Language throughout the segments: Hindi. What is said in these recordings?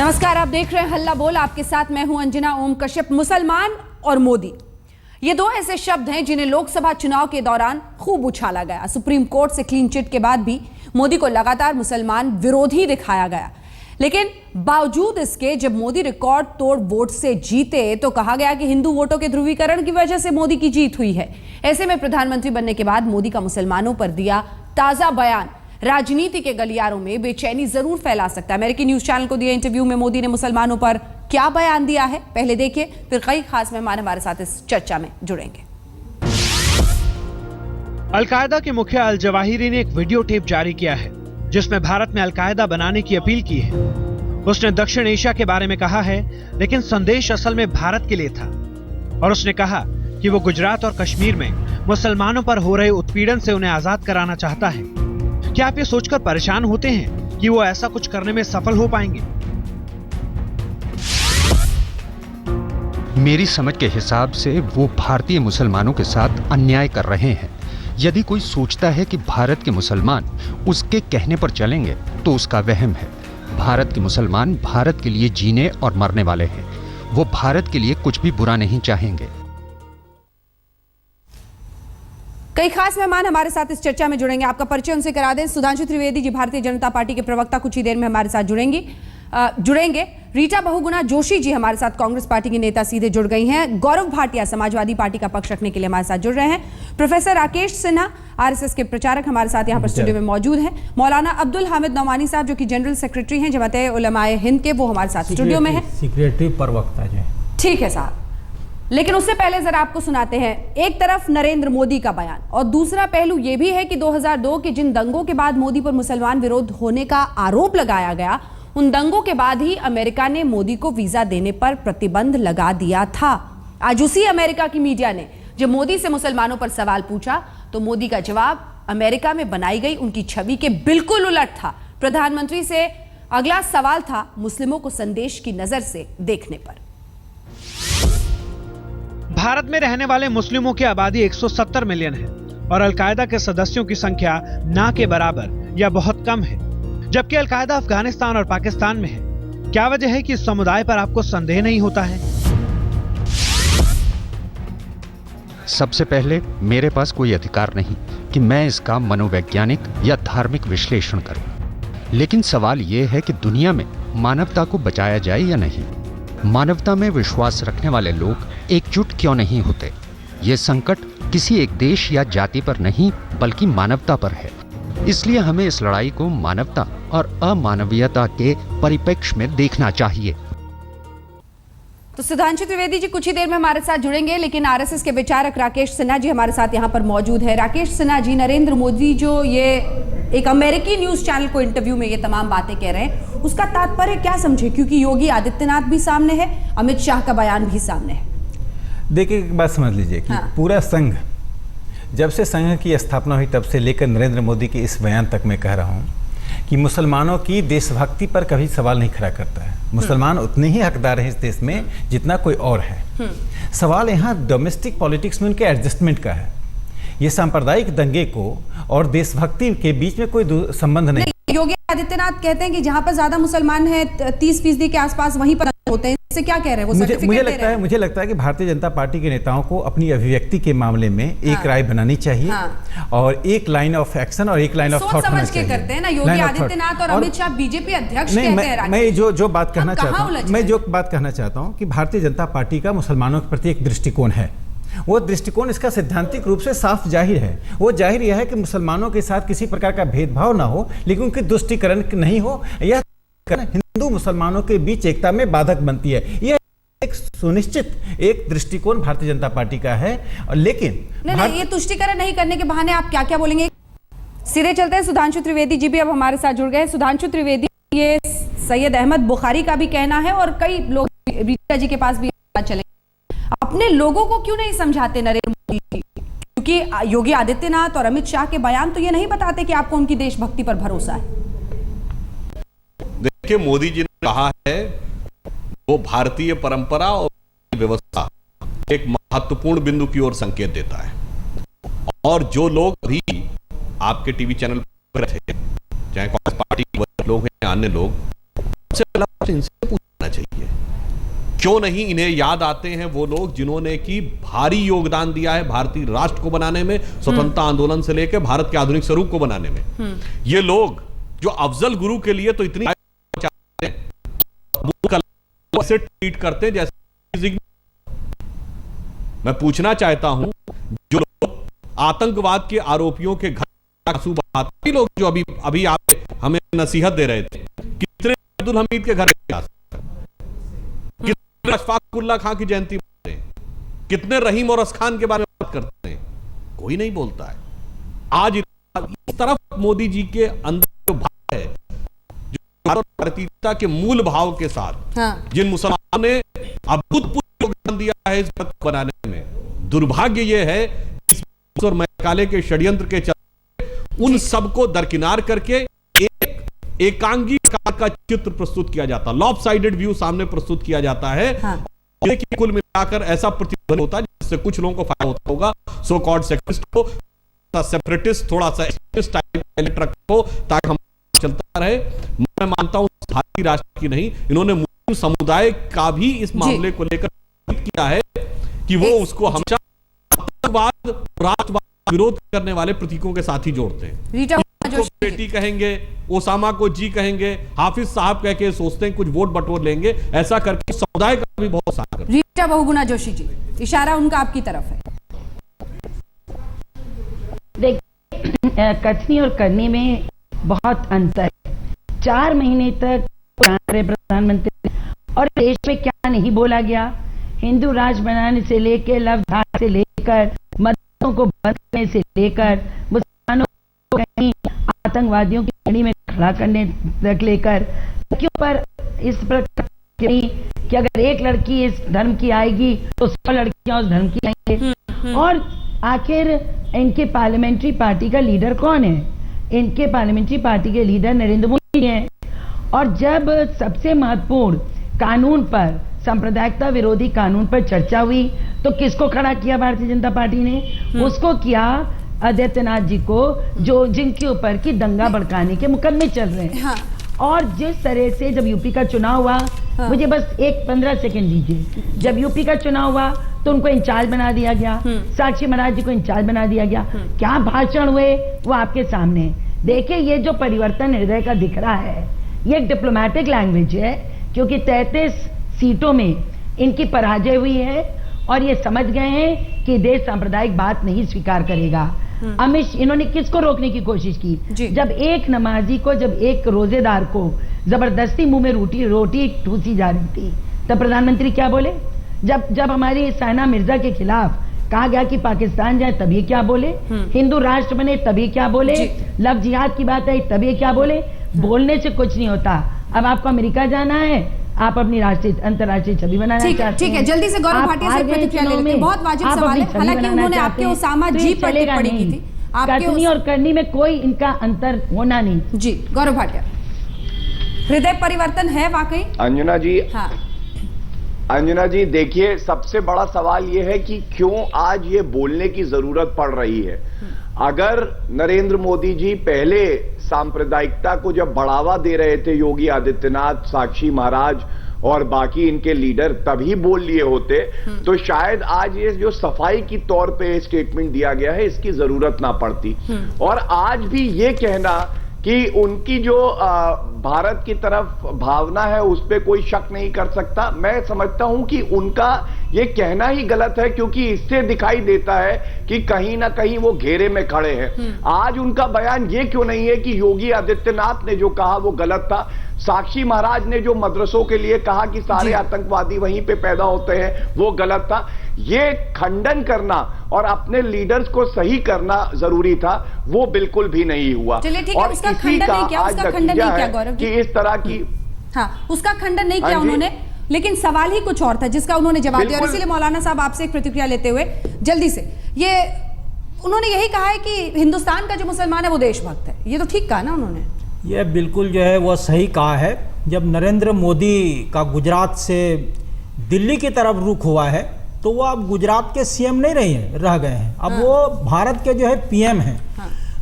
नमस्कार, आप देख रहे हैं हल्ला बोल। आपके साथ मैं हूं अंजना ओम कश्यप। मुसलमान और मोदी, ये दो ऐसे शब्द हैं जिन्हें लोकसभा चुनाव के दौरान खूब उछाला गया। सुप्रीम कोर्ट से क्लीन चिट के बाद भी मोदी को लगातार मुसलमान विरोधी दिखाया गया, लेकिन बावजूद इसके जब मोदी रिकॉर्ड तोड़ वोट से जीते तो कहा गया कि हिंदू वोटों के ध्रुवीकरण की वजह से मोदी की जीत हुई है। ऐसे में प्रधानमंत्री बनने के बाद मोदी का मुसलमानों पर दिया ताजा बयान राजनीति के गलियारों में बेचैनी जरूर फैला सकता है। अमेरिकी न्यूज चैनल को दिए इंटरव्यू में मोदी ने मुसलमानों पर क्या बयान दिया है, पहले देखिए, फिर कई खास मेहमान हमारे साथ इस चर्चा में जुड़ेंगे। अलकायदा के मुखिया अल जवाहिरी ने एक वीडियो टेप जारी किया है जिसमें भारत में अलकायदा बनाने की अपील की है। उसने दक्षिण एशिया के बारे में कहा है, लेकिन संदेश असल में भारत के लिए था। और उसने कहा कि वो गुजरात और कश्मीर में मुसलमानों पर हो रहे उत्पीड़न से उन्हें आजाद कराना चाहता है। क्या आप ये सोचकर परेशान होते हैं कि वो ऐसा कुछ करने में सफल हो पाएंगे? मेरी समझ के हिसाब से वो भारतीय मुसलमानों के साथ अन्याय कर रहे हैं। यदि कोई सोचता है कि भारत के मुसलमान उसके कहने पर चलेंगे तो उसका वहम है। भारत के मुसलमान भारत के लिए जीने और मरने वाले हैं। वो भारत के लिए कुछ भी बुरा नहीं चाहेंगे। कई खास मेहमान हमारे साथ इस चर्चा में जुड़ेंगे। आपका परिचय उनसे करा दें। सुधांशु त्रिवेदी जी भारतीय जनता पार्टी के प्रवक्ता कुछ ही देर में हमारे साथ जुड़ेंगे। रीटा बहुगुणा जोशी जी हमारे साथ कांग्रेस पार्टी की नेता सीधे जुड़ गई हैं। गौरव भाटिया समाजवादी पार्टी का पक्ष रखने के लिए हमारे साथ जुड़ रहे हैं। प्रोफेसर राकेश सिन्हा आरएसएस के प्रचारक हमारे साथ यहाँ पर स्टूडियो में मौजूद हैं। मौलाना अब्दुल हामिद नौमानी साहब जो कि जनरल सेक्रेटरी हैं जमाते उलमाए हिंद के, वो हमारे साथ स्टूडियो में है। सेक्रेटरी प्रवक्ता जी, ठीक है साहब। लेकिन उससे पहले जरा आपको सुनाते हैं, एक तरफ नरेंद्र मोदी का बयान और दूसरा पहलू यह भी है कि 2002 के जिन दंगों के बाद मोदी पर मुसलमान विरोध होने का आरोप लगाया गया, उन दंगों के बाद ही अमेरिका ने मोदी को वीजा देने पर प्रतिबंध लगा दिया था। आज उसी अमेरिका की मीडिया ने जब मोदी से मुसलमानों पर सवाल पूछा तो मोदी का जवाब अमेरिका में बनाई गई उनकी छवि के बिल्कुल उलट था। प्रधानमंत्री से अगला सवाल था मुस्लिमों को संदेश की नजर से देखने पर। भारत में रहने वाले मुस्लिमों की आबादी 170 मिलियन है और अलकायदा के सदस्यों की संख्या ना के बराबर या बहुत कम है, जबकि अलकायदा अफगानिस्तान और पाकिस्तान में है। क्या वजह है कि इस समुदाय पर आपको संदेह नहीं होता है? सबसे पहले मेरे पास कोई अधिकार नहीं कि मैं इसका मनोवैज्ञानिक या धार्मिक विश्लेषण करूं। लेकिन सवाल यह है कि दुनिया में मानवता को बचाया जाए या नहीं। मानवता में विश्वास रखने वाले लोग एकजुट क्यों नहीं होते? ये संकट किसी एक देश या जाति पर नहीं बल्कि मानवता पर है। इसलिए हमें इस लड़ाई को मानवता और अमानवीयता के परिप्रेक्ष्य में देखना चाहिए। तो सुधांशु त्रिवेदी जी कुछ ही देर में हमारे साथ जुड़ेंगे, लेकिन आरएसएस के विचारक राकेश सिन्हा जी हमारे साथ यहाँ पर मौजूद है। राकेश सिन्हा जी, नरेंद्र मोदी जो ये एक अमेरिकी न्यूज चैनल को इंटरव्यू में ये तमाम बातें कह रहे हैं, उसका तात्पर्य क्या समझे? क्योंकि योगी आदित्यनाथ भी सामने है, अमित शाह का बयान भी सामने है। देखिए एक बात समझ लीजिए कि पूरा संघ, जब से संघ की स्थापना हुई तब से लेकर नरेंद्र मोदी के इस बयान तक मैं कह रहा हूँ कि मुसलमानों की देशभक्ति पर कभी सवाल नहीं खड़ा करता है। मुसलमान उतने ही हकदार हैं इस देश में जितना कोई और है। सवाल यहाँ डोमेस्टिक पॉलिटिक्स में उनके एडजस्टमेंट का है। ये सांप्रदायिक दंगे को और देशभक्ति के बीच में कोई संबंध नहीं। योगी आदित्यनाथ कहते हैं कि जहां पर ज्यादा मुसलमान हैं 30% के आसपास वहीं पर होते हैं। इससे क्या कह रहे हैं वो? मुझे लगता है कि भारतीय जनता पार्टी के नेताओं को अपनी अभिव्यक्ति के मामले में एक राय बनानी चाहिए और एक लाइन ऑफ एक्शन और एक लाइन ऑफ थॉट होना चाहिए। करते हैं ना योगी आदित्यनाथ और अमित शाह बीजेपी अध्यक्ष कहते हैं। मैं जो बात कहना चाहता हूँ कि भारतीय जनता पार्टी का मुसलमानों के प्रति एक दृष्टिकोण है। वो दृष्टिकोण इसका सैद्धांतिक रूप से साफ जाहिर है। वो जाहिर यह है कि मुसलमानों के साथ किसी प्रकार का भेदभाव ना हो, लेकिन उनकी तुष्टीकरण नहीं हो। यह हिंदू मुसलमानों के बीच एकता में बाधक बनती है। यह एक सुनिश्चित एक दृष्टिकोण भारतीय जनता पार्टी का है। लेकिन नहीं, ये तुष्टीकरण नहीं करने के बहाने आप क्या क्या बोलेंगे? सीधे चलते हैं। सुधांशु त्रिवेदी जी भी अब हमारे साथ जुड़ गए। सुधांशु त्रिवेदी, ये सैयद अहमद बुखारी का भी कहना है और कई लोग रीता जी के पास भी चले, अपने लोगों को क्यों नहीं समझाते नरेंद्र मोदी जी? क्योंकि योगी आदित्यनाथ और अमित शाह के बयान तो ये नहीं बताते कि आपको उनकी देशभक्ति पर भरोसा है। देखिए, मोदी जी ने कहा है वो भारतीय परंपरा और व्यवस्था एक महत्वपूर्ण बिंदु की ओर संकेत देता है। और जो लोग अभी आपके टीवी चैनल पर थे, चाहे कांग्रेस पार्टी के लोग हैं या अन्य लोग, सबसे पहला इनसे पूछना चाहिए, क्यों नहीं इन्हें याद आते हैं वो लोग जिन्होंने की भारी योगदान दिया है भारतीय राष्ट्र को बनाने में, स्वतंत्रता आंदोलन से लेकर भारत के आधुनिक स्वरूप को बनाने में। ये लोग जो अफजल गुरु के लिए तो इतनी से ट्रीट करते हैं जैसे। मैं पूछना चाहता हूं, जो लोग आतंकवाद के आरोपियों के घर आंसू बहाते लोग जो अभी आप हमें नसीहत दे रहे थे, कितने अब्दुल हमीद के घर कितने अशफाकुल्लाह खां की जयंती मनाते हैं, कितने रहीम और असखान के बारे में बात करते हैं, कोई नहीं बोलता है। आज इस तरफ मोदी जी के अंदर जो भाव है, जो भारतीयता के मूल भाव के साथ जिन मुसलमानों ने अभूतपूर्व योगदान दिया है इस भारत को बनाने में, दुर्भाग्य यह है इस और मैकाले के षड्यंत्र के चलते उन सबको दरकिनार करके एक एकांगी का चित्र प्रस्तुत किया जाता, लॉपसाइडेड व्यू सामने प्रस्तुत किया जाता है। कि कुल मिलाकर ऐसा प्रतिबंध होता है जिससे कुछ लोगों को फायदा होता होगा, सो कॉल्ड सेक्युलरिस्ट को, सेपरेटिस्ट, थोड़ा सा टाइप हो, ताकि हम चलता रहे। मैं मानता हूं भारतीय राष्ट्र की नहीं, इन्होंने मुस्लिम समुदाय का भी इस मामले को लेकर किया है कि वो उसको हमेशा आतंकवाद, राष्ट्रवाद विरोध करने वाले प्रतीकों के साथ ही जोड़ते हैं। को बेटी कहेंगे, ओसामा को जी कहेंगे, हाफिज साहब कह के सोचते हैं कुछ वोट बटोर लेंगे, ऐसा करके समुदाय का भी बहुत साथ। रीटा बहुगुणा जोशी जी, इशारा उनका आपकी तरफ है। देखिए, कथनी और करनी में बहुत अंतर है। 4 महीने तक प्रधानमंत्री और देश में क्या नहीं बोला गया, हिंदू राष्ट्र बनाने से लेकर लफ्ज़ से लेकर मददों को बंद करने से लेकर मुसलमानों को कहीं आतंकवादियों की श्रेणी में खड़ा करने तक लेकर, क्यों पर इस प्रकार कि अगर एक लड़की इस धर्म की आएगी तो 100 लड़कियां उस धर्म की आएंगी। और आखिर इनके पार्लियामेंट्री पार्टी का लीडर कौन है? इनके पार्लियामेंट्री पार्टी के लीडर नरेंद्र मोदी हैं। और जब सबसे महत्वपूर्ण कानून पर, सांप्रदायिकता विरोधी कानून पर चर्चा हुई तो किसको खड़ा किया भारतीय जनता पार्टी ने? उसको किया आदित्यनाथ जी को, जो जिनके ऊपर की दंगा भड़काने के मुकदमे चल रहे हैं। और जिस तरह से जब यूपी का चुनाव हुआ, मुझे बस 15 सेकंड दीजिए, जब यूपी का चुनाव हुआ तो उनको इंचार्ज बना दिया गया, साक्षी महाराज जी को इंचार्ज बना दिया गया। क्या भाषण हुए वो आपके सामने। देखिए, ये जो परिवर्तन हृदय का दिख रहा है, ये एक डिप्लोमेटिक लैंग्वेज है, क्योंकि 33 सीटों में इनकी पराजय हुई है और ये समझ गए हैं कि देश सांप्रदायिक बात नहीं स्वीकार करेगा। अमित, इन्होंने किसको रोकने की कोशिश की? जब एक नमाजी को, जब एक रोजेदार को जबरदस्ती मुंह में रोटी ठूसी जा रही थी, तब प्रधानमंत्री क्या बोले? जब हमारी साइना मिर्जा के खिलाफ कहा गया कि पाकिस्तान जाए, तभी क्या बोले? हिंदू राष्ट्र बने, तभी क्या बोले? लव जिहाद की बात है, तभी क्या बोले? बोलने से कुछ नहीं होता। अब आपको अमेरिका जाना है, आप अपनी राष्ट्रीय अंतर्राष्ट्रीय छवि बनाना चाहते हैं। ठीक है, जल्दी से गौरव भाटिया से प्रतिक्रिया ले लेते हैं। बहुत वाजिब सवाल है, हालांकि उन्होंने आपके ओसामा जी पर टिप्पणी की थी। कथनी और करनी में कोई इनका अंतर होना नहीं। जी, गौरव भाटिया, हृदय परिवर्तन है वाकई? अंजना जी, हाँ। अंजना जी, देखिए, सबसे बड़ा सवाल यह है कि क्यों आज ये बोलने की जरूरत पड़ रही है। अगर नरेंद्र मोदी जी पहले सांप्रदायिकता को जब बढ़ावा दे रहे थे, योगी आदित्यनाथ, साक्षी महाराज और बाकी इनके लीडर तभी बोल लिए होते, तो शायद आज ये जो सफाई की तौर पे स्टेटमेंट दिया गया है इसकी जरूरत ना पड़ती। और आज भी ये कहना कि उनकी जो भारत की तरफ भावना है उस पर कोई शक नहीं कर सकता, मैं समझता हूं कि उनका ये कहना ही गलत है, क्योंकि इससे दिखाई देता है कि कहीं ना कहीं वो घेरे में खड़े हैं। आज उनका बयान ये क्यों नहीं है कि योगी आदित्यनाथ ने जो कहा वो गलत था, साक्षी महाराज ने जो मदरसों के लिए कहा कि सारे आतंकवादी वहीं पे पैदा होते हैं वो गलत था। ये खंडन करना और अपने लीडर्स को सही करना जरूरी था, वो बिल्कुल भी नहीं हुआ। चलिए ठीक है, उसका खंडन नहीं किया, उसका खंडन नहीं किया गौरव जी, कि इस तरह की, हाँ, उसका खंडन नहीं किया उन्होंने, लेकिन सवाल ही कुछ और था जिसका उन्होंने जवाब दिया। और इसीलिए मौलाना साहब आपसे एक प्रतिक्रिया लेते हुए जल्दी से, ये उन्होंने यही कहा है कि हिंदुस्तान का जो मुसलमान है वो देशभक्त है, ये तो ठीक कहा ना उन्होंने? ये बिल्कुल जो है वो सही कहा है। जब नरेंद्र मोदी का गुजरात से दिल्ली की तरफ रुख हुआ है तो वो अब गुजरात के सीएम नहीं रह गए हैं, अब वो भारत के जो है पीएम हैं।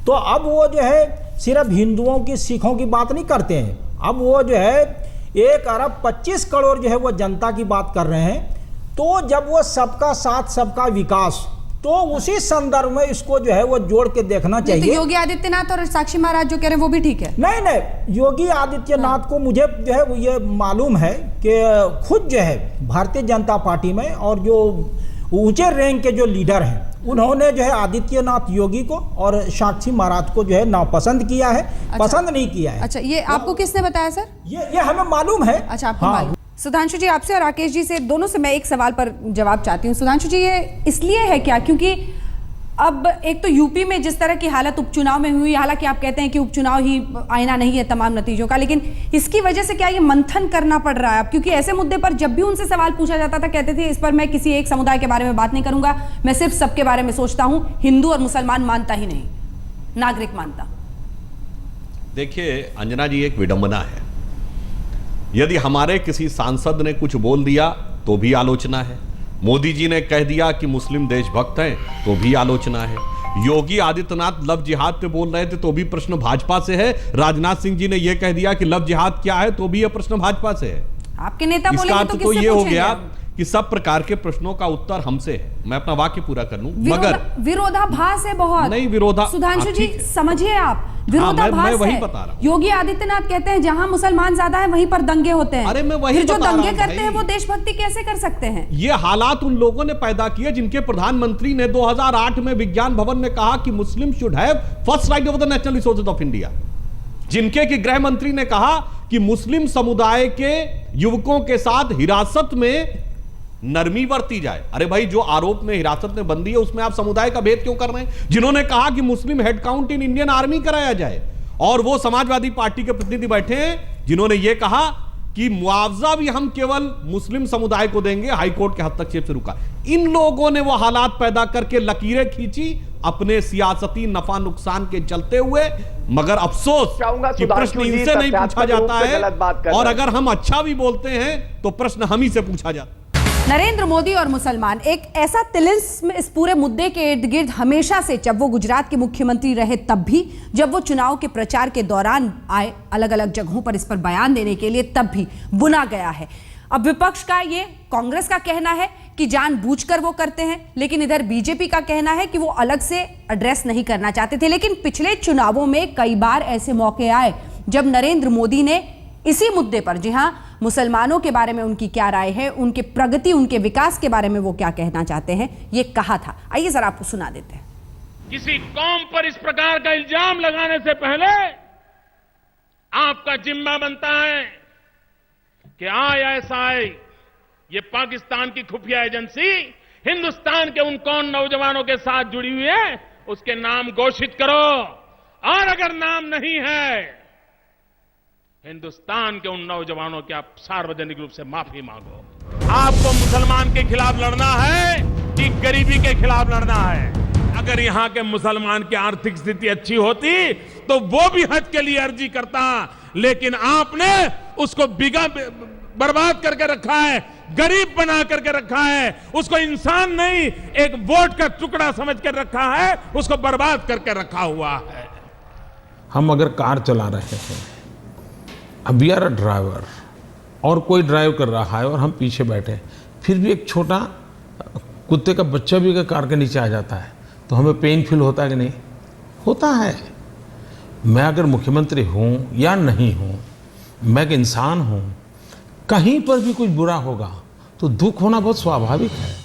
तो अब वो जो है सिर्फ हिंदुओं की, सिखों की बात नहीं करते हैं, अब वो जो है 1 अरब 25 करोड़ जो है वो जनता की बात कर रहे हैं, तो जब वो सबका साथ सबका विकास, तो उसी संदर्भ में इसको जो है वो जोड़ के देखना चाहिए। तो योगी आदित्यनाथ और साक्षी महाराज जो कह रहे हैं वो भी ठीक है? नहीं, योगी आदित्यनाथ को मुझे जो है वो ये मालूम है कि खुद जो है भारतीय जनता पार्टी में और जो ऊंचे रैंक के जो लीडर हैं उन्होंने जो है आदित्यनाथ योगी को और साक्षी महाराज को जो है नापसंद किया है। अच्छा, पसंद नहीं किया है। अच्छा, ये आपको किसने बताया सर? ये हमें मालूम है। अच्छा, आपको मालूम। सुधांशु जी, आपसे और राकेश जी से दोनों से मैं एक सवाल पर जवाब चाहती हूँ। सुधांशु जी, ये इसलिए है क्या क्योंकि अब एक तो यूपी में जिस तरह की हालत उपचुनाव में हुई, हालांकि आप कहते हैं कि उपचुनाव ही आईना नहीं है तमाम नतीजों का, लेकिन इसकी वजह से क्या ये मंथन करना पड़ रहा है अब? क्योंकि ऐसे मुद्दे पर जब भी उनसे सवाल पूछा जाता था कहते थे इस पर मैं किसी एक समुदाय के बारे में बात नहीं करूंगा, मैं सिर्फ सबके बारे में सोचता हूं, हिंदू और मुसलमान मानता ही नहीं, नागरिक मानता। देखिए अंजना जी, एक विडंबना है। यदि हमारे किसी सांसद ने कुछ बोल दिया तो भी आलोचना है, मोदी जी ने कह दिया कि मुस्लिम देशभक्त हैं तो भी आलोचना है, योगी आदित्यनाथ लव जिहाद पे बोल रहे थे तो भी प्रश्न भाजपा से है, राजनाथ सिंह जी ने यह कह दिया कि लव जिहाद क्या है तो भी यह प्रश्न भाजपा से है। आपके नेता बोलेंगे इसका तो अर्थ तो किससे ये हो पूछेंगे? गया कि सब प्रकार के प्रश्नों का उत्तर हमसे है। मैं अपना वाक्य पूरा कर लूं, मगर विरोधाभास है बहुत। नहीं, सुधांशु जी समझिए, आप विरोधाभास मैं वही है। बता रहा हूं। योगी आदित्यनाथ कहते हैं जहां मुसलमान ज्यादा है वहीं पर दंगे होते हैं। अरे मैं वही फिर जो बता रहा दंगे हूं करते भाई। हैं वो देशभक्ति कैसे कर सकते हैं? ये हालात उन लोगों ने पैदा किए जिनके प्रधानमंत्री ने 2008 में विज्ञान भवन में कहा कि मुस्लिम should have first right over the national resources of India, जिनके की गृह मंत्री ने कहा कि मुस्लिम समुदाय के युवकों के साथ हिरासत में नरमी बरती जाए। अरे भाई, जो आरोप में हिरासत में बंदी है उसमें आप समुदाय का भेद क्यों कर रहे हैं? जिन्होंने कहा कि Muslim head count in Indian army कराया जाए, और वो समाजवादी पार्टी के प्रतिनिधि बैठे हैं जिन्होंने ये कहा कि मुआवजा भी हम केवल मुस्लिम समुदाय को देंगे, हाईकोर्ट के हस्तक्षेप से रुका। इन लोगों ने वो हालात पैदा करके लकीरें खींची अपने सियासती नफा नुकसान के चलते हुए, मगर अफसोस कि प्रश्न इनसे नहीं पूछा जाता है, और अगर हम अच्छा भी बोलते हैं तो प्रश्न हम ही से पूछा जाता है। नरेंद्र मोदी और मुसलमान एक ऐसा तिलिस्म इस पूरे मुद्दे के इर्द गिर्द हमेशा से, जब वो गुजरात के मुख्यमंत्री रहे तब भी, जब वो चुनाव के प्रचार के दौरान आए अलग अलग जगहों पर इस पर बयान देने के लिए, तब भी बुना गया है। अब विपक्ष का ये, कांग्रेस का कहना है कि जानबूझकर वो करते हैं, लेकिन इधर बीजेपी का कहना है कि वो अलग से एड्रेस नहीं करना चाहते थे। लेकिन पिछले चुनावों में कई बार ऐसे मौके आए जब नरेंद्र मोदी ने इसी मुद्दे पर, जी हां, मुसलमानों के बारे में उनकी क्या राय है, उनके प्रगति, उनके विकास के बारे में वो क्या कहना चाहते हैं, ये कहा था। आइए जरा आपको सुना देते हैं। किसी कौम पर इस प्रकार का इल्जाम लगाने से पहले आपका जिम्मा बनता है कि ISI, ये पाकिस्तान की खुफिया एजेंसी, हिंदुस्तान के उन कौन नौजवानों के साथ जुड़ी हुई है उसके नाम घोषित करो, और अगर नाम नहीं है हिंदुस्तान के उन नौजवानों की आप सार्वजनिक रूप से माफी मांगो। आपको मुसलमान के खिलाफ लड़ना है कि गरीबी के खिलाफ लड़ना है? अगर यहां के मुसलमान की आर्थिक स्थिति अच्छी होती तो वो भी हज के लिए अर्जी करता, लेकिन आपने उसको बर्बाद करके रखा है, गरीब बना करके रखा है, उसको इंसान नहीं एक वोट का टुकड़ा समझ कर रखा है, उसको बर्बाद करके रखा हुआ है। हम अगर कार चला रहे हैं, वी आर अ ड्राइवर, और कोई ड्राइव कर रहा है और हम पीछे बैठे, फिर भी एक छोटा कुत्ते का बच्चा भी अगर कार के नीचे आ जाता है तो हमें पेन फील होता है कि नहीं? होता है। मैं अगर मुख्यमंत्री हूँ या नहीं हूँ, मैं एक इंसान हूँ, कहीं पर भी कुछ बुरा होगा तो दुख होना बहुत स्वाभाविक है।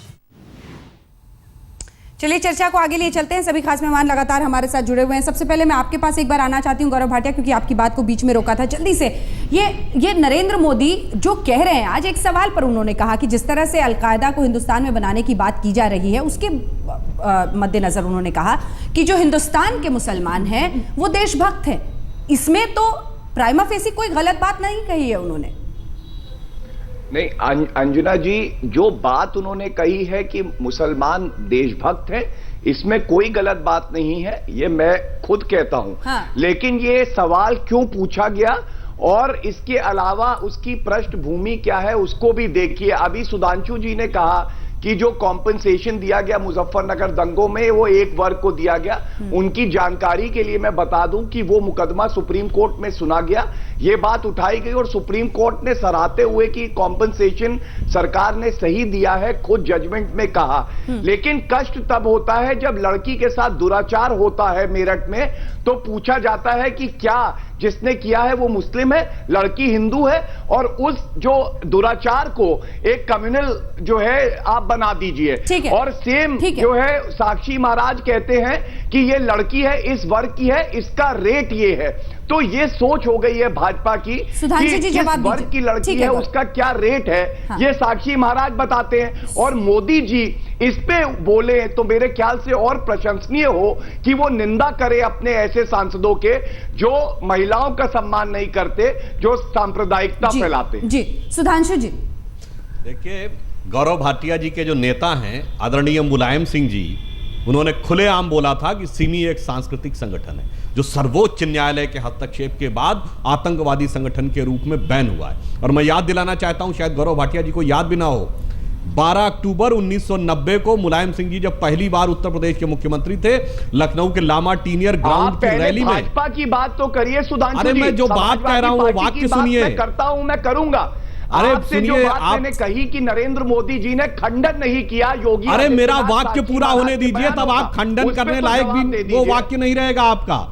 चलिए चर्चा को आगे लिए चलते हैं। सभी खास मेहमान लगातार हमारे साथ जुड़े हुए हैं। सबसे पहले मैं आपके पास एक बार आना चाहती हूं गौरव भाटिया, क्योंकि आपकी बात को बीच में रोका था। जल्दी से ये नरेंद्र मोदी जो कह रहे हैं, आज एक सवाल पर उन्होंने कहा कि जिस तरह से अलकायदा को हिंदुस्तान में बनाने की बात की जा रही है, उसके मद्देनजर उन्होंने कहा कि जो हिंदुस्तान के मुसलमान हैं वो देशभक्त हैं। इसमें तो प्राइमा फेसी कोई गलत बात नहीं कही है उन्होंने। नहीं अंजुना जी, जो बात उन्होंने कही है कि मुसलमान देशभक्त हैं, इसमें कोई गलत बात नहीं है, ये मैं खुद कहता हूं। हाँ। लेकिन ये सवाल क्यों पूछा गया और इसके अलावा उसकी पृष्ठभूमि क्या है उसको भी देखिए। अभी सुधांशु जी ने कहा कि जो कॉम्पनसेशन दिया गया मुजफ्फरनगर दंगों में वो एक वर्ग को दिया गया। उनकी जानकारी के लिए मैं बता दूं कि वो मुकदमा सुप्रीम कोर्ट में सुना गया, ये बात उठाई गई और सुप्रीम कोर्ट ने सराहते हुए कि कॉम्पनसेशन सरकार ने सही दिया है, खुद जजमेंट में कहा। लेकिन कष्ट तब होता है जब लड़की के साथ दुराचार होता है मेरठ में, तो पूछा जाता है कि क्या जिसने किया है वो मुस्लिम है, लड़की हिंदू है, और उस जो दुराचार को एक कम्युनल जो है आप बना दीजिए। और सेम जो है साक्षी महाराज कहते हैं कि ये लड़की है, इस वर्ग की है, इसका रेट ये है। तो ये सोच हो गई है भाजपा की कि किस वर्ग की लड़की है उसका क्या रेट है। हाँ। ये साक्षी महाराज बताते हैं और मोदी जी इस पे बोले तो मेरे ख्याल से और प्रशंसनीय हो कि वो निंदा करे अपने ऐसे सांसदों के जो महिलाओं का सम्मान नहीं करते, जो सांप्रदायिकता फैलाते। जी सुधांशु जी, देखिए गौरव भाटिया जी के जो नेता हैं आदरणीय मुलायम सिंह जी, उन्होंने खुलेआम बोला था कि सिमी एक सांस्कृतिक संगठन है जो सर्वोच्च न्यायालय के हस्तक्षेप के बाद आतंकवादी संगठन के रूप में बैन हुआ है। और मैं याद दिलाना चाहता हूं, शायद गौरव भाटिया जी को याद भी ना हो, 12 अक्टूबर 1990 को मुलायम सिंह जी जब पहली बार उत्तर प्रदेश के मुख्यमंत्री थे, लखनऊ के लामा टीनियर ग्राउंड की रैली में भाजपा की बात तो करिए सुधांशु जी। अरे मैं जो बात कह रहा हूं वो वाक्य सुनिए। मैं करता हूं, मैं करूंगा। अरे आपसे जो बात मैंने कही कि नरेंद्र मोदी जी ने खंडन नहीं किया योगी। अरे मेरा वाक्य पूरा होने दीजिए, तब आप खंडन करने लायक भी वो वाक्य नहीं रहेगा आपका।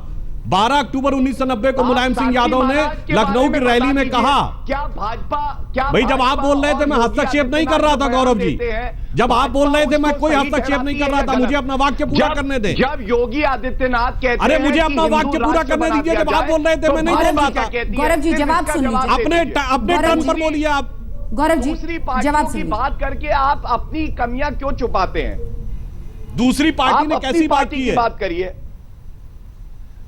12 अक्टूबर 1990 को मुलायम सिंह यादव ने लखनऊ की रैली में कहा, क्या भाजपा, क्या भाई जब आप बोल रहे थे मैं हस्तक्षेप नहीं कर रहा था गौरव जी, जब आप बोल रहे थे मैं कोई हस्तक्षेप नहीं कर रहा था, मुझे अपना वाक्य पूरा करने दें। जब योगी आदित्यनाथ कहते हैं, अरे मुझे अपना वाक्य पूरा करने दीजिए, जब आप बोल रहे थे मैं नहीं बोल रहा था। गौरव जी जवाब सुन लीजिए, अपने टर्न पर बोलिए आप। गौरव जी दूसरी पार्टियों की बात करके आप अपनी कमियां क्यों छुपाते हैं? दूसरी पार्टी ने कैसी बात की है? बात करिए,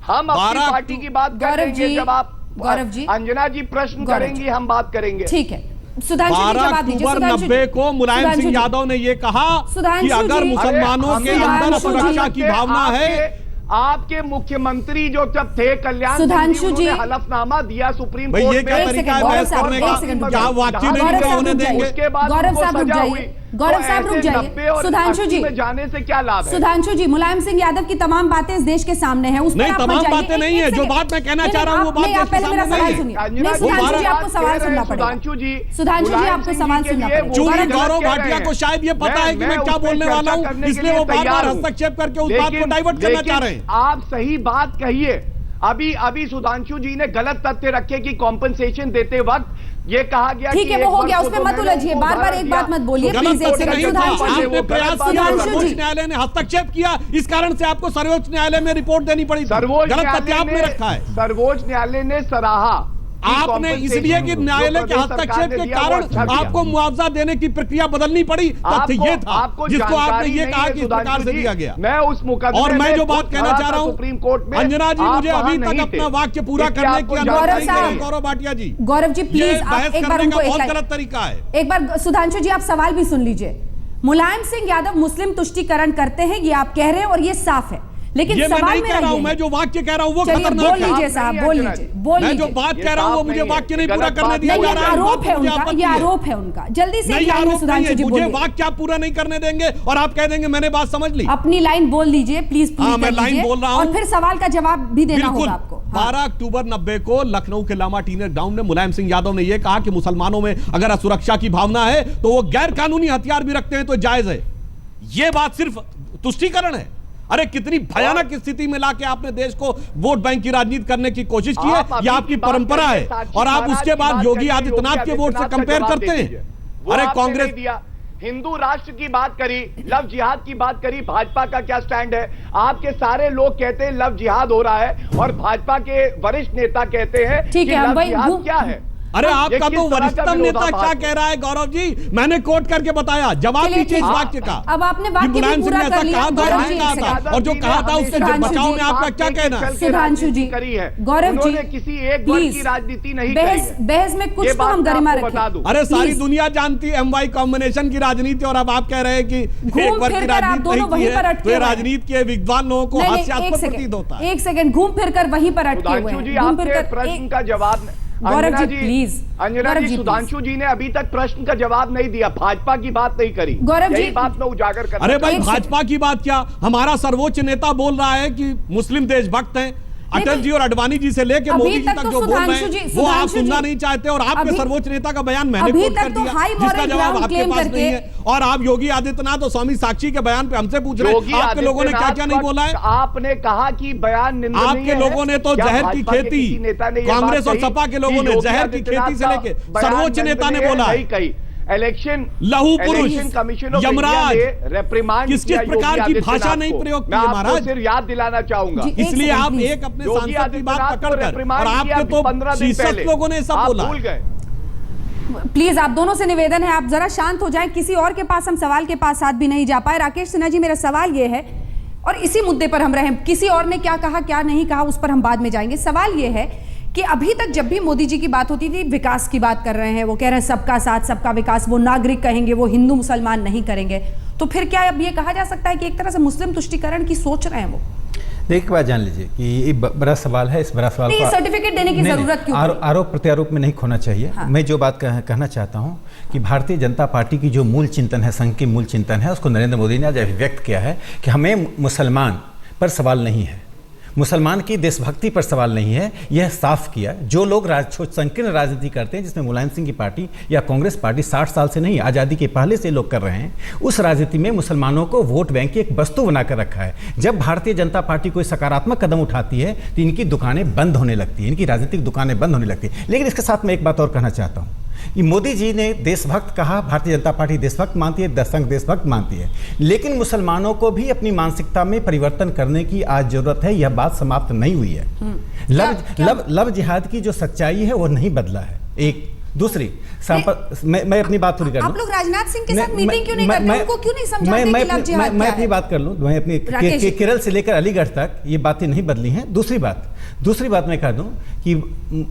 हम अपनी पार्टी की बात करेंगे जब आप गौरव जी अंजना जी प्रश्न करेंगी, हम बात करेंगे। ठीक है, सुधांशु जी जवाब दीजिए। 12 अक्टूबर 90 को मुलायम सिंह यादव ने यह कहा कि अगर मुसलमानों के अंदर सुरक्षा की भावना है। आपके मुख्यमंत्री जो जब थे कल्याण सुधांशु जी हलफनामा दिया सुप्रीम कोर्ट में, ये क्या तरीका है बहस करने का? क्या वाक्य नहीं होने देंगे? उसके बाद गौरव साहब रुक जाइए, गौरव साहब रुक जाइए। सुधांशु जी जाने से क्या लाभ है? सुधांशु जी, मुलायम सिंह यादव की तमाम बातें इस देश के सामने हैं, उस पर नहीं, आप तमाम बातें नहीं है। जो बात मैं कहना चाह रहा हूँ वो बात आप पहले मेरा सवाल सुनिए। सुधांशु जी आपको सवाल सुनना पड़ेगा। सुधांशु जी आपको सवाल सुनना पड़ेगा। चूंकि गौरव भाटिया को शायद ये पता है कि मैं क्या बोलने वाला हूँ, इसलिए वो बार बार हस्तक्षेप करके उस बात को डाइवर्ट करना चाह रहे हैं। आप सही बात कहिए। अभी सुधांशु जी ने गलत तथ्य रखे कि कॉम्पनसेशन देते वक्त ये कहा गया, ठीक है वो हो गया, उसमें मत उलझिए, बार बार एक बात मत बोलिए प्लीज। एक सेकंड सर्वोच्च न्यायालय ने हस्तक्षेप किया, इस कारण से आपको सर्वोच्च न्यायालय में रिपोर्ट देनी पड़ी। गलत तथ्य आपने रखा है। सर्वोच्च न्यायालय ने सराहा आपने इसलिए कि न्यायालय के हस्तक्षेप के कारण आपको मुआवजा देने की प्रक्रिया बदलनी पड़ी। तथ्य ये था जिसको आपने ये कहा कि इस प्रकार से दिया गया। मैं उस मुकदमे और मैं जो बात कहना चाह रहा हूँ सुप्रीम कोर्ट में, अंजना जी मुझे अभी तक अपना वाक्य पूरा करने की अनुमति नहीं है। गौरव भाटिया जी, गौरव जी प्लीज बहस करने का बहुत गलत तरीका है। एक बार सुधांशु जी आप सवाल भी सुन लीजिए। मुलायम सिंह यादव मुस्लिम तुष्टीकरण करते हैं, ये आप कह रहे हैं और ये साफ है, लेकिन ये सवाल मैं नहीं कह रहा हूं, मैं जो वाक्य कह रहा हूं वो खतरनाक है। बोल लीजिए साहब, बोल लीजिए, बोल लीजिए। मैं जो बात कह रहा हूं वो मुझे वाक्य नहीं पूरा करने दिया जा रहा है। आरोप है उनका, ये आरोप है उनका। जल्दी से एक लाइन में सुधांशु जी बोलिए। मुझे वाक्य आप पूरा नहीं करने देंगे और आप कह देंगे मैंने बात समझ ली। अपनी लाइन बोल लीजिए प्लीज। हाँ, मैं लाइन बोल रहा हूं और फिर सवाल का जवाब भी देना होगा आपको। 12 अक्टूबर 90 को लखनऊ के लामा टीनर ग्राउंड में मुलायम सिंह यादव ने यह कहा कि मुसलमानों में अगर असुरक्षा की भावना है तो वो गैर कानूनी हथियार भी रखते हैं तो जायज है। यह बात सिर्फ तुष्टीकरण है। अरे कितनी भयानक स्थिति में लाके आपने देश को वोट बैंक की राजनीति करने की कोशिश की है। यह आपकी परंपरा है और आप उसके बाद योगी आदित्यनाथ के वोट से कंपेयर करते हैं। अरे कांग्रेस हिंदू राष्ट्र की बात करी, लव जिहाद की बात करी, भाजपा का क्या स्टैंड है? आपके सारे लोग कहते हैं लव जिहाद हो रहा है और भाजपा के वरिष्ठ नेता कहते हैं कि लव जिहाद क्या है। अरे आपका तो वरिष्ठतम नेता क्या कह रहा है गौरव जी, मैंने कोट करके बताया। जवाब दीजिए इस वाक्य का। अब आपने वाक्य भी पूरा कर लिया। और जो कहा था उससे बचाव में आपका क्या कहना है? सुधांशु जी, गौरव जी, किसी एक वर्ग की राजनीति नहीं बहस में कुछ तो हम गरिमा रखें। अरे सारी दुनिया जानती है MY कॉम्बिनेशन की राजनीति और अब आप कह रहे हैं कि एक वर्ग की राजनीति नहीं है तो ये राजनीति के विद्वान लोगों को हास्यास्पद प्रतीत होता है। एक सेकंड, घूम फिर कर वहीं पर अटके हुए हैं। प्रश्न का जवाब गौरव जी प्लीज, अंजना गौरव जी, जी, सुधांशु जी ने अभी तक प्रश्न का जवाब नहीं दिया, भाजपा की बात नहीं करी। गौरव जी, यही बात मैं उजागर कर। अरे भाई, भाजपा की बात क्या, हमारा सर्वोच्च नेता बोल रहा है कि मुस्लिम देशभक्त हैं। अटल जी और अडवाणी जी से लेकर मोदी जी तक जो बोल रहे हैं वो आप सुनना नहीं चाहते, और आपके सर्वोच्च नेता का बयान मैंने कोट कर दिया जिसका जवाब आपके पास नहीं है। और आप योगी आदित्यनाथ और स्वामी साक्षी के बयान पे हमसे पूछ रहे हैं आपके लोगों ने क्या क्या नहीं बोला है। आपने कहा कि बयान निंदनीय आपके लोगों ने तो जहर की खेती, कांग्रेस और सपा के लोगों ने जहर की खेती से लेकर सर्वोच्च नेता ने बोला इलेक्शन लहू पुरुष, कमीशन यमराज, रेप्रिमांड किस किस प्रकार की भाषा नहीं प्रयोग की है महाराज। सिर्फ याद दिलाना चाहूंगा, इसलिए आप एक अपने सांसद की बात पकड़कर, और आपके तो 20 लोगों ने सब बोला। भूल गए। प्लीज आप दोनों से निवेदन है, आप जरा शांत हो जाएं, किसी और के पास हम सवाल के पास साथ भी नहीं जा पाए। राकेश सिन्हा जी, मेरा सवाल ये है, और इसी मुद्दे पर हम रहे, किसी और ने क्या कहा क्या नहीं कहा उस पर हम बाद में जाएंगे। सवाल ये है कि अभी तक जब भी मोदी जी की बात होती थी, विकास की बात कर रहे हैं, वो कह रहे हैं सबका साथ सबका विकास, वो नागरिक कहेंगे, वो हिंदू मुसलमान नहीं करेंगे, तो फिर क्या अब ये कहा जा सकता है कि एक तरह से मुस्लिम तुष्टीकरण की सोच रहे हैं वो? एक बात जान लीजिए कि ये बड़ा सवाल है, इस बड़ा सवाल को सर्टिफिकेट देने की जरूरत क्यों? आरोप प्रत्यारोप में नहीं खोना चाहिए। हाँ। मैं जो बात कहना चाहता हूं कि भारतीय जनता पार्टी की जो मूल चिंतन है, संघ की मूल चिंतन है, उसको नरेंद्र मोदी ने आज अभिव्यक्त किया है कि हमें मुसलमान पर सवाल नहीं है, मुसलमान की देशभक्ति पर सवाल नहीं है। यह साफ किया जो लोग संकीर्ण राजनीति करते हैं, जिसमें मुलायम सिंह की पार्टी या कांग्रेस पार्टी 60 साल से नहीं, आज़ादी के पहले से लोग कर रहे हैं, उस राजनीति में मुसलमानों को वोट बैंक की एक वस्तु बनाकर रखा है। जब भारतीय जनता पार्टी कोई सकारात्मक कदम उठाती है तो इनकी दुकानें बंद होने लगती हैं, इनकी राजनीतिक दुकानें बंद होने लगती हैं। लेकिन इसके साथ मैं एक बात और कहना चाहता हूँ कि मोदी जी ने देशभक्त कहा, भारतीय जनता पार्टी देशभक्त मानती है, संघ देशभक्त मानती है, लेकिन मुसलमानों को भी अपनी मानसिकता में परिवर्तन करने की आज जरूरत है। यह बात समाप्त नहीं हुई है। लव जिहाद की जो सच्चाई है वो नहीं बदला है। एक दूसरी मैं अपनी बात पूरी कर लूं। आप लोग राजनाथ सिंह के साथ मीटिंग क्यों नहीं करते? उनको क्यों नहीं समझाते कि लव जिहाद क्या है? मैं अपनी बात कर लूं। मैं अपनी केरल से लेकर अलीगढ़ तक ये बातें नहीं बदली हैं। दूसरी बात मैं कह दूं कि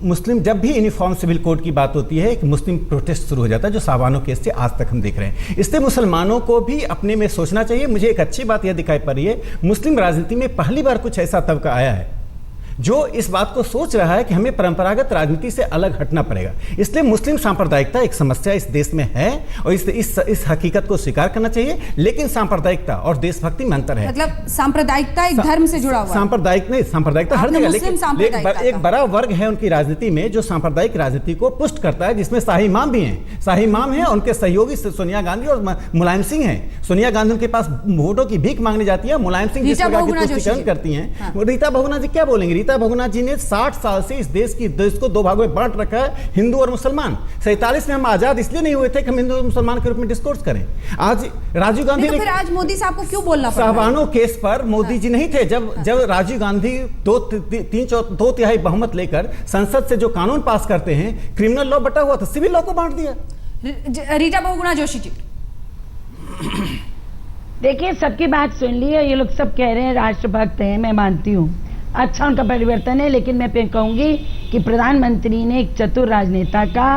मुस्लिम, जब भी यूनिफॉर्म सिविल कोड की बात होती है, एक मुस्लिम प्रोटेस्ट शुरू हो जाता है, जो सावानो केस से आज तक हम देख रहे हैं। इसलिए मुसलमानों को भी अपने में सोचना चाहिए। मुझे एक अच्छी बात यह दिखाई पड़ रही है, मुस्लिम राजनीति में पहली बार कुछ ऐसा तबका आया है जो इस बात को सोच रहा है कि हमें परंपरागत राजनीति से अलग हटना पड़ेगा। इसलिए मुस्लिम सांप्रदायिकता एक समस्या इस देश में है और इस हकीकत को स्वीकार करना चाहिए। लेकिन सांप्रदायिकता और देशभक्ति में अंतर है। मतलब सांप्रदायिकता एक धर्म से जुड़ा हुआ है। सांप्रदायिकता हर जगह, लेकिन एक बड़ा वर्ग है उनकी राजनीति में जो सांप्रदायिक राजनीति को पुष्ट करता है, जिसमें शाही इमाम भी हैं। शाही इमाम है, उनके सहयोगी सोनिया गांधी और मुलायम सिंह हैं। सोनिया गांधी उनके पास वोटों की भीख मांगने जाती है, मुलायम सिंह जिस प्रकार की तुष्टीकरण करती हैं। रीता बहुगुणा जी क्या बोलेंगे? रीता बहुगुणा जी ने 60 साल से इस देश को दो भागों में बांट रखा है, हिंदू और मुसलमान। 47 में हम आजाद इसलिए नहीं हुए थे कि हम हिंदू और मुसलमान के रूप में डिस्कोर्स करें। आज राजीव गांधी ने, फिर आज मोदी साहब को क्यों बोलना पड़ा? सावानो केस पर मोदी जी नहीं थे। जब राजीव गांधी दो तिहाई बहुमत लेकर संसद से जो कानून पास करते हैं, क्रिमिनल लॉ बटा हुआ था, सिविल लॉ को बांट दिया। रीता बहुगुणा जोशी जी, देखिए सबकी बात सुन ली है। ये लोग सब कह रहे हैं राष्ट्रभक्त हैं, मैं मानती हूँ, अच्छा उनका परिवर्तन है। लेकिन मैं कहूँगी कि प्रधानमंत्री ने एक चतुर राजनेता का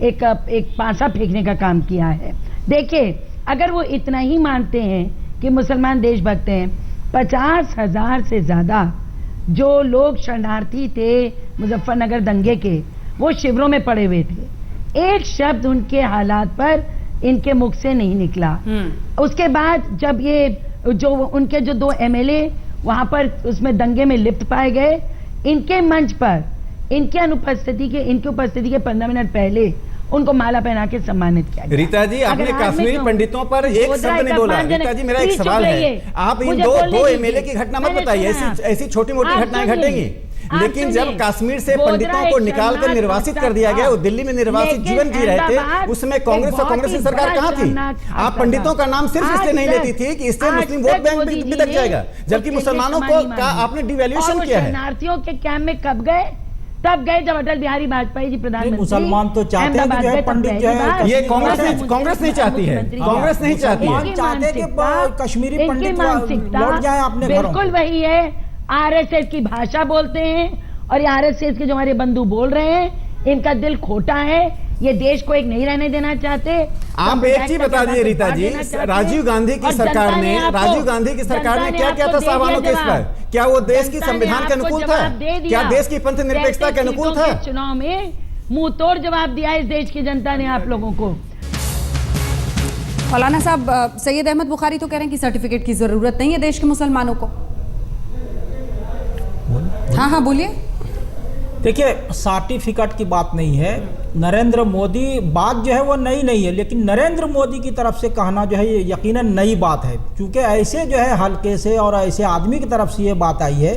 एक पासा फेंकने का काम किया है। देखिए अगर वो इतना ही मानते हैं कि मुसलमान देशभक्त हैं, 50,000 से ज़्यादा जो लोग शरणार्थी थे मुजफ्फरनगर दंगे के, वो शिविरों में पड़े हुए थे। एक शब्द उनके हालात पर इनके मुख से नहीं निकला। उसके बाद जब ये जो उनके जो 2 MLA वहां पर उसमें दंगे में लिप्त पाए गए, इनके मंच पर इनकी उपस्थिति के 15 मिनट पहले उनको माला पहना के सम्मानित किया गया। रीता जी, आपने कश्मीरी पंडितों पर एक शब्द नहीं बोला। रीता जी, मेरा एक सवाल है, आप इन दो MLA की घटना मत बताइए, ऐसी छोटी मोटी घटनाएं घटेंगी। लेकिन जब कश्मीर से पंडितों को निकालकर निर्वासित कर दिया गया, वो दिल्ली में निर्वासित जीवन जी रहे थे, उसमें कांग्रेस और कांग्रेस की सरकार कहाँ थी? आप पंडितों का नाम सिर्फ इसलिए नहीं लेती थी कि इससे मुस्लिम वोट बैंक बिदक जाएगा, जबकि मुसलमानों को आपने डिवैल्यूएशन किया है। शरणार्थियों के कैंप में कब गए? तब गए जब अटल बिहारी वाजपेयी जी प्रधानमंत्री। मुसलमान तो चाहते हैं कि पंडित जो है, ये कांग्रेस नहीं चाहती है, कांग्रेस नहीं चाहती है। चाहते कि कश्मीरी पंडित लौट जाए अपने घरों। बिल्कुल वही है, RSS की भाषा बोलते हैं और ये RSS के जो हमारे बंधु बोल रहे हैं, इनका दिल खोटा है, ये देश को एक नहीं रहने देना चाहते। आप एक चीज बता दीजिए रीता जी, राजीव गांधी की सरकार ने क्या किया था सावानो केस पर? क्या वो देश की संविधान के अनुकूल था? क्या देश की पंथ निरपेक्षता के अनुकूल था? चुनाव में मुंह तोड़ जवाब दिया इस देश की जनता ने आप लोगों को। मौलाना साहब, सैयद अहमद बुखारी तो कह रहे हैं कि सर्टिफिकेट की जरूरत नहीं है देश के मुसलमानों को। हाँ बोलिए। देखिए, सर्टिफिकेट की बात नहीं है। नरेंद्र मोदी बात जो है वो नई नहीं है, लेकिन नरेंद्र मोदी की तरफ से कहना जो है ये यकीनन नई बात है, क्योंकि ऐसे जो है हल्के से और ऐसे आदमी की तरफ से ये बात आई है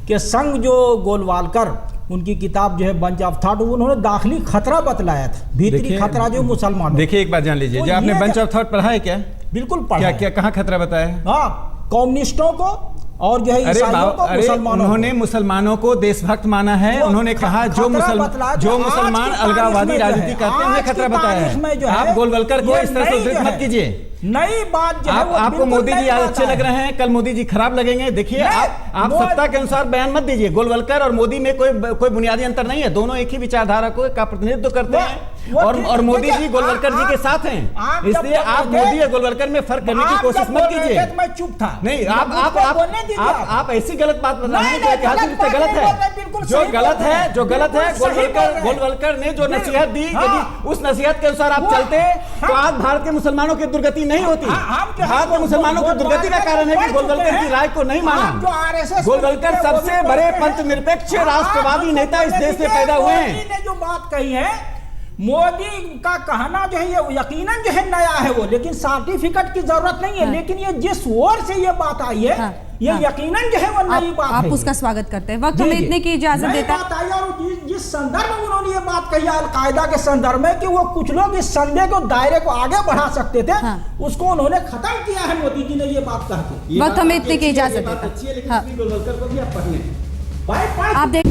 कि संघ जो गोलवालकर उनकी किताब जो है बंच ऑफ थॉट, उन्होंने दाखिली खतरा बतलाया था, भीतरी खतरा जो मुसलमान। देखिए एक बात जान लीजिए, जो आपने बंच ऑफ थॉट पढ़ा है क्या? बिल्कुल पढ़ा। क्या कहाँ खतरा बताया है? हाँ, कम्युनिस्टों को और जो है ईसाइयों को, मुसलमानों उन्होंने मुसलमानों को देशभक्त माना है। उन्होंने कहा जो मुसलमान अलगाववादी राजनीति करते हैं उन्हें खतरा बताया है। आप गोलवलकर को इस तरह से उद्धृत मत कीजिए। नई बात जो है आपको मोदी जी आज अच्छे लग रहे हैं, कल मोदी जी खराब लगेंगे। देखिए, आप सत्ता के अनुसार बयान मत दीजिए। गोलवलकर और मोदी में कोई बुनियादी अंतर नहीं है, दोनों एक ही विचारधारा का प्रतिनिधित्व करते हैं और मोदी जी गोलवलकर जी के साथ हैं, इसलिए आप मोदी और गोलवलकर में फर्क करने की कोशिश मत कीजिए। मैं चुप था। नहीं, आप ऐसी गलत बात बता रहे हैं जो ऐतिहासिक रूप से गलत है। जो गलत है गोलवलकर ने जो नसीहत दी, यदि उस नसीहत के अनुसार आप चलते तो आज भारत के मुसलमानों की दुर्गति नहीं होती। भारत के मुसलमानों की दुर्गति का कारण है कि गोलवलकर की राय को नहीं माना। गोलवलकर सबसे बड़े पंथ निरपेक्ष राष्ट्रवादी नेता इस देश में पैदा हुए हैं। जो बात कही है मोदी का कहना जो है ये यकीनन जो है नया है वो, लेकिन सर्टिफिकेट की जरूरत नहीं है। लेकिन ये जिस ओर से ये बात आई है ये यकीनन जो है वो नई बात है। आप उसका स्वागत करते हैं। वक्त हमें इतने की इजाजत देता है। बात आई और जिस संदर्भ में उन्होंने ये बात कही अलकायदा के संदर्भ में कि वो कुछ लोग इस संदेह को दायरे को आगे बढ़ा सकते थे, उसको उन्होंने खत्म किया है मोदी जी ने ये बात कहा। वक्त हमें इतने की इजाजत देता है। लेकिन गोलवलकर को भी आप पढ़ लें। आप देख